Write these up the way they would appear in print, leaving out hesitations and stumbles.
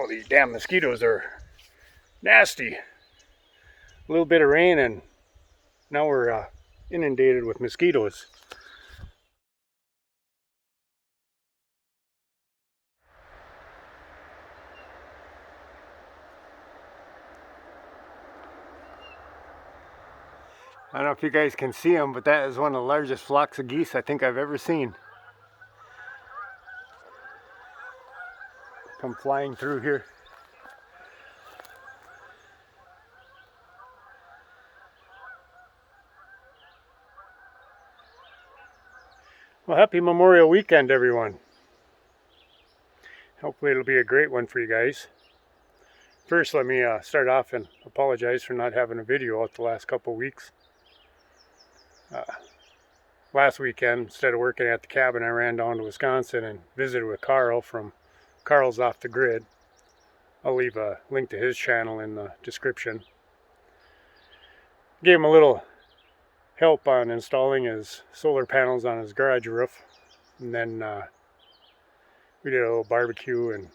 Oh, these damn mosquitoes are nasty. A little bit of rain and now we're inundated with mosquitoes. I don't know if you guys can see them, but that is one of the largest flocks of geese I think I've ever seen. Come flying through here. Well, happy Memorial Weekend, everyone. Hopefully it'll be a great one for you guys. First, let me start off and apologize for not having a video out the last couple weeks. Last weekend, instead of working at the cabin, I ran down to Wisconsin and visited with Carl from Carl's Off the Grid. I'll leave a link to his channel in the description. Gave him a little help on installing his solar panels on his garage roof, and then we did a little barbecue and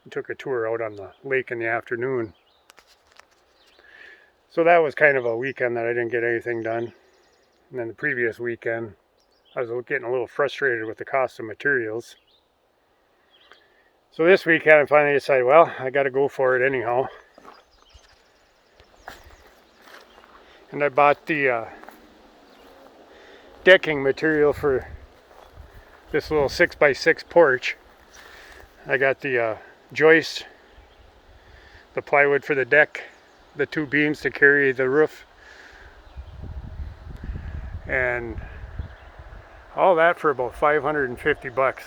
took a tour out on the lake in the afternoon. So that was kind of a weekend that I didn't get anything done. And then the previous weekend I was getting a little frustrated with the cost of materials. So this weekend I finally decided, well, I got to go for it anyhow. And I bought the decking material for this little 6x6 porch. I got the joist, the plywood for the deck, the 2 beams to carry the roof, and all that for about 550 bucks.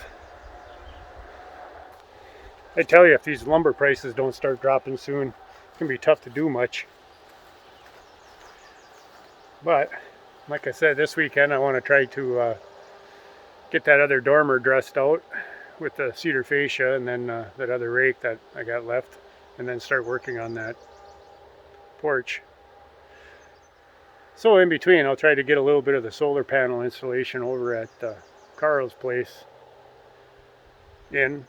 I tell you, if these lumber prices don't start dropping soon, it's gonna be tough to do much. But like I said, this weekend I want to try to get that other dormer dressed out with the cedar fascia, and then that other rake that I got left, and then start working on that porch. So in between, I'll try to get a little bit of the solar panel installation over at Carl's place in,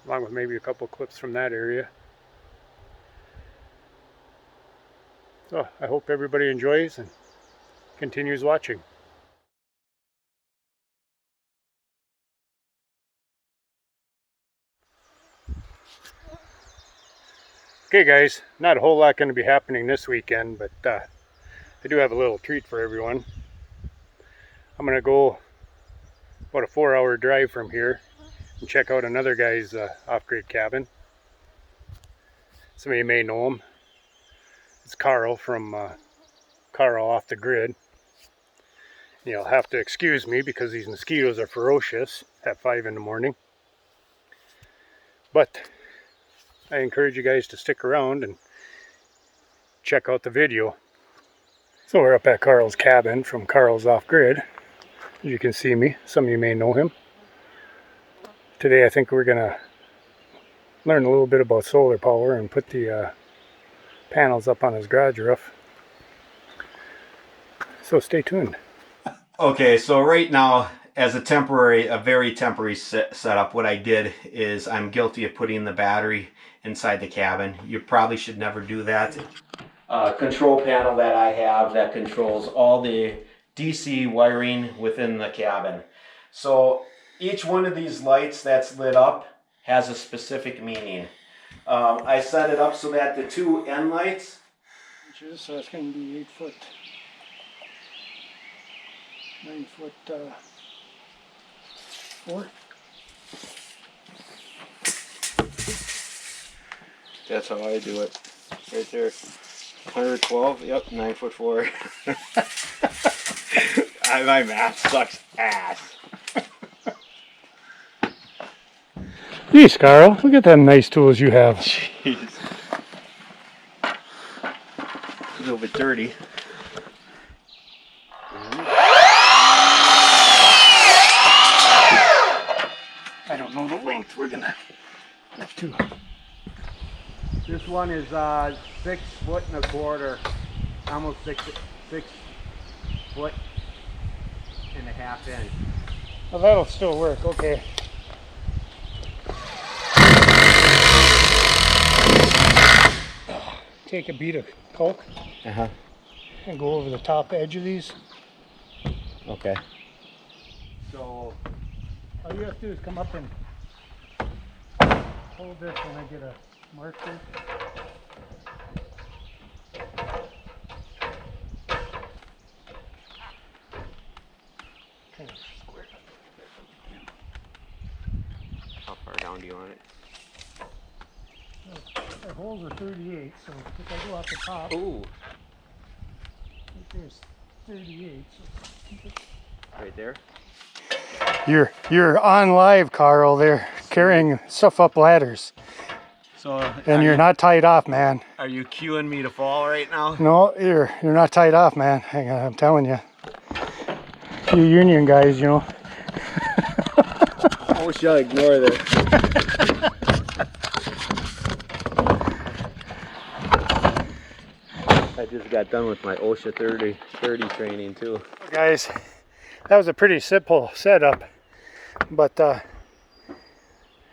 along with maybe a couple clips from that area. So I hope everybody enjoys and continues watching. Okay guys, not a whole lot going to be happening this weekend, but I do have a little treat for everyone. I'm going to go about a 4-hour drive from here and check out another guy's off-grid cabin. Some of you may know him. It's Carl from Carl Off the Grid. You'll have to excuse me because these mosquitoes are ferocious at 5 in the morning. But I encourage you guys to stick around and check out the video. So we're up at Carl's cabin from Carl's Off Grid. As you can see me, some of you may know him. Today I think we're going to learn a little bit about solar power and put the panels up on his garage roof. So stay tuned. Okay, so right now, as a very temporary setup, what I did is I'm guilty of putting the battery inside the cabin. You probably should never do that. Control panel that I have that controls all the DC wiring within the cabin. So each one of these lights that's lit up has a specific meaning. I set it up so that the 2 end lights, so that's going to be 8 foot, 9 foot 4. that's how I do it. Right there. 112, yep, 9 foot 4. My math sucks ass. Geez, Carl, look at them nice tools you have. Jeez. A little bit dirty. I don't know the length we're gonna have to. This one is 6 foot and a quarter, almost 6 foot and a half inch. Well, that'll still work. Okay. take a bead of Coke and go over the top edge of these. Okay. So all you have to do is come up and hold this when I get a marker. Kind of square. How far down do you want it? The holes are 38, so if I go off the top, Ooh, right there's 38. So keep it. right there. You're on live, Carl. They're carrying stuff up ladders, So, and you're not tied off, man. Are you cueing me to fall right now? No, you're not tied off, man. I'm telling you. You union guys, you know. Oh, shall I ignore this? I just got done with my OSHA 30 training too. Guys, that was a pretty simple setup, but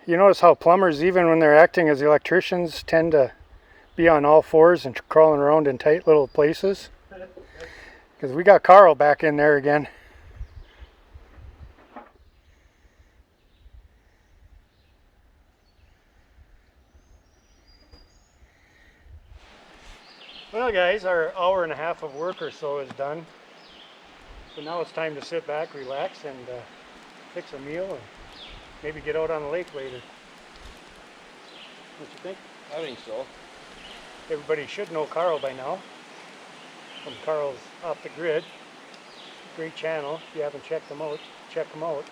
you notice how plumbers, even when they're acting as electricians, tend to be on all fours and crawling around in tight little places? Because we got Carl back in there again. Well guys, our hour and a half of work or so is done. So now it's time to sit back, relax, and fix a meal and maybe get out on the lake later. What you think? I think so. Everybody should know Carl by now. From Carl's Off the Grid. Great channel. If you haven't checked them out, check them out.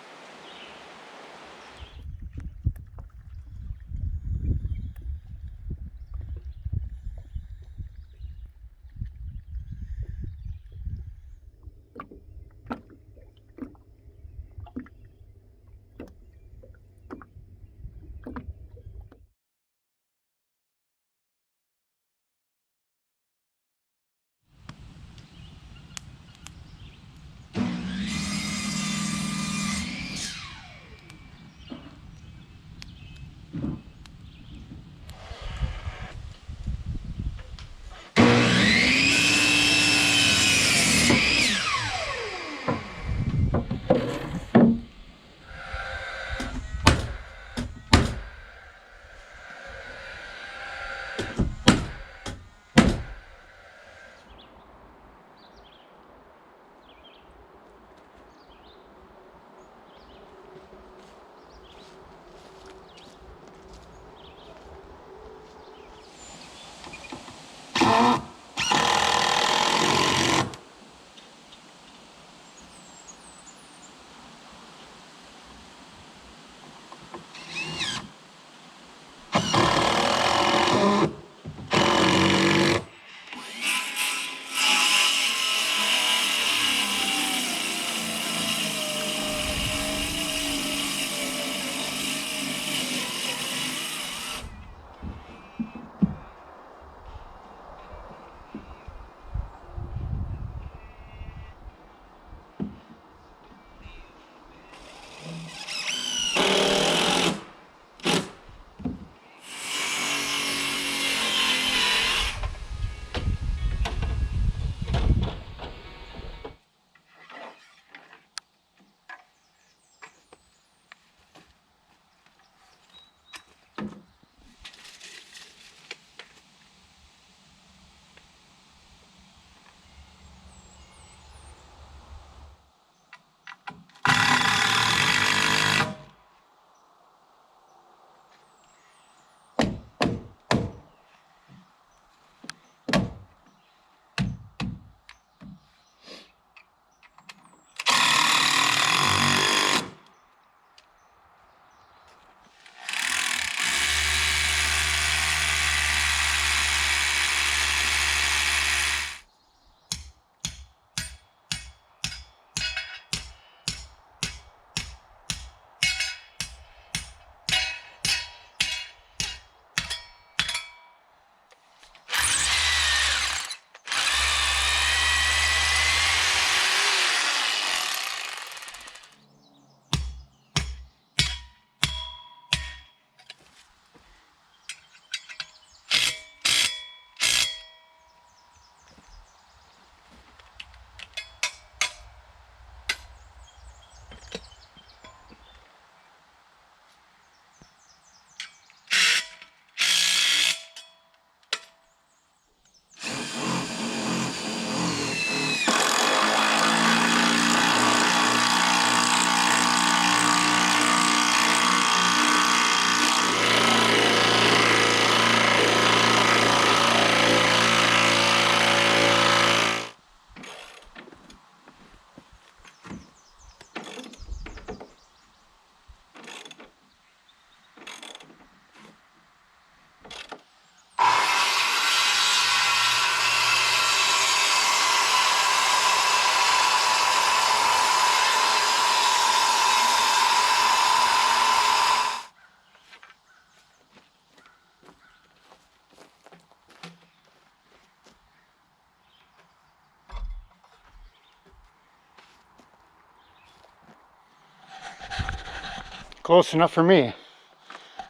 close enough for me.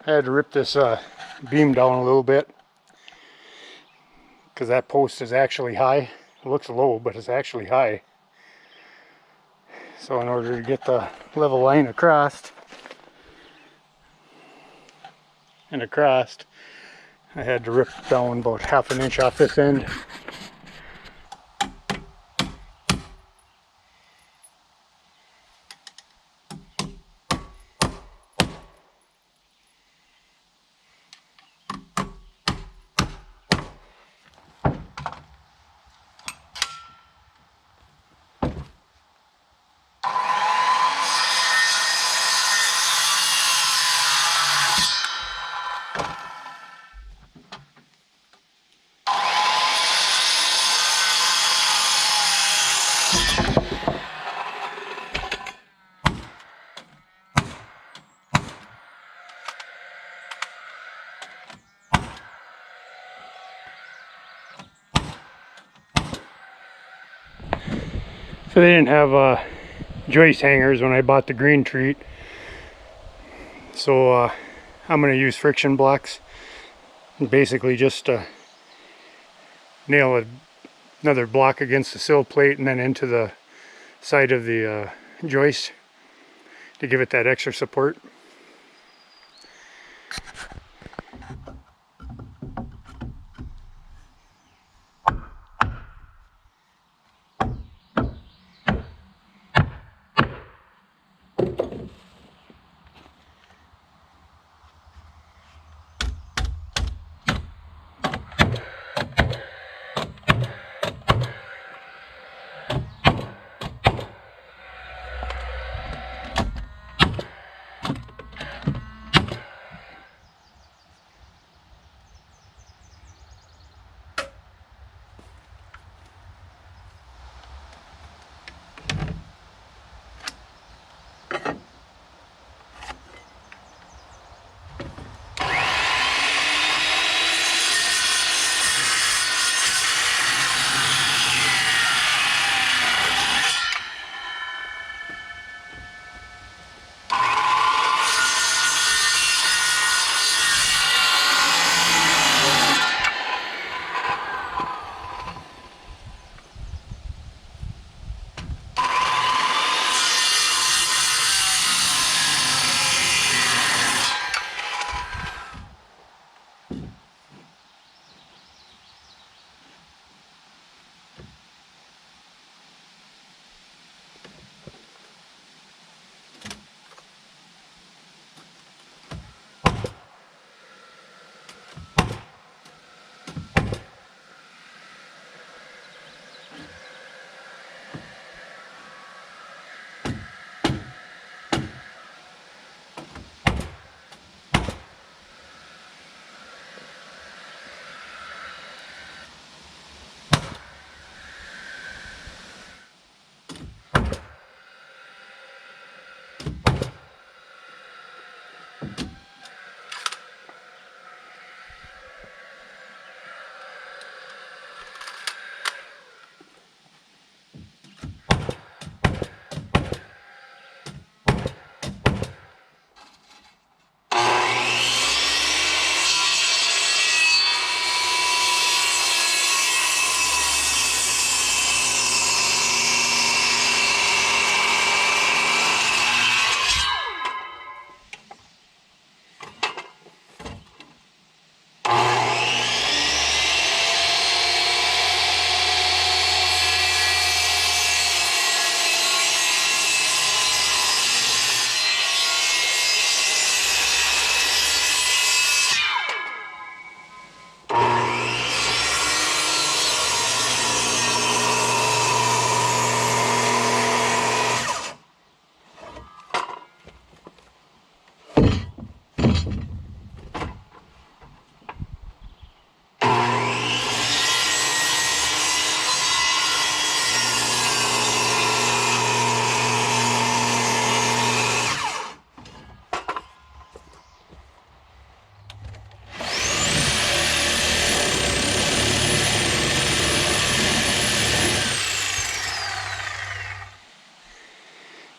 I had to rip this beam down a little bit because that post is actually high. It looks low, but it's actually high. So in order to get the level line across and across, I had to rip down about 1/2 inch off this end. So they didn't have joist hangers when I bought the green treat. So I'm going to use friction blocks and basically just nail another block against the sill plate and then into the side of the joist to give it that extra support.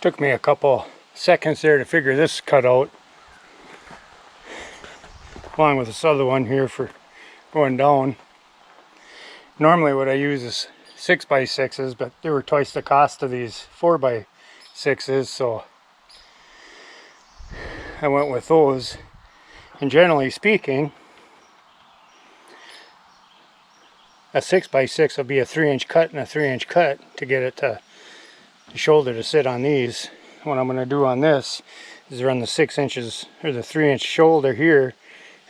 Took me a couple seconds there to figure this cut out, along with this other one here for going down. Normally what I use is 6x6s, but they were twice the cost of these 4x6s, so I went with those. And generally speaking, a 6x6 will be a 3-inch cut and a 3-inch cut to get it to the shoulder to sit on these. What I'm going to do on this is run the 6 inches or the 3-inch shoulder here,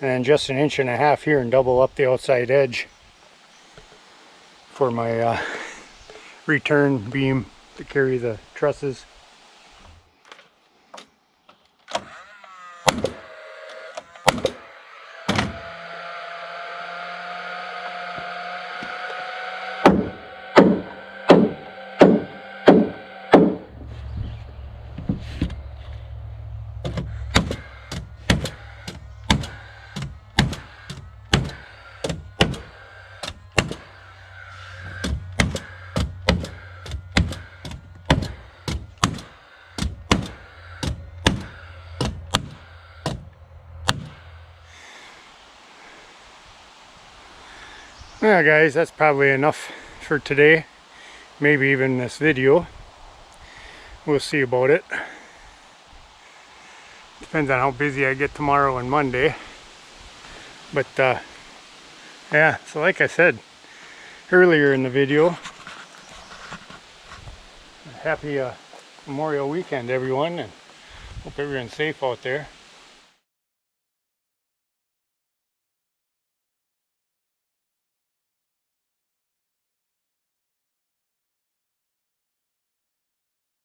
and then just 1.5 inches here, and double up the outside edge for my return beam to carry the trusses. Well guys, that's probably enough for today, maybe even this video. We'll see about it. Depends on how busy I get tomorrow and Monday. But yeah, so like I said earlier in the video, happy Memorial weekend everyone, and hope everyone's safe out there.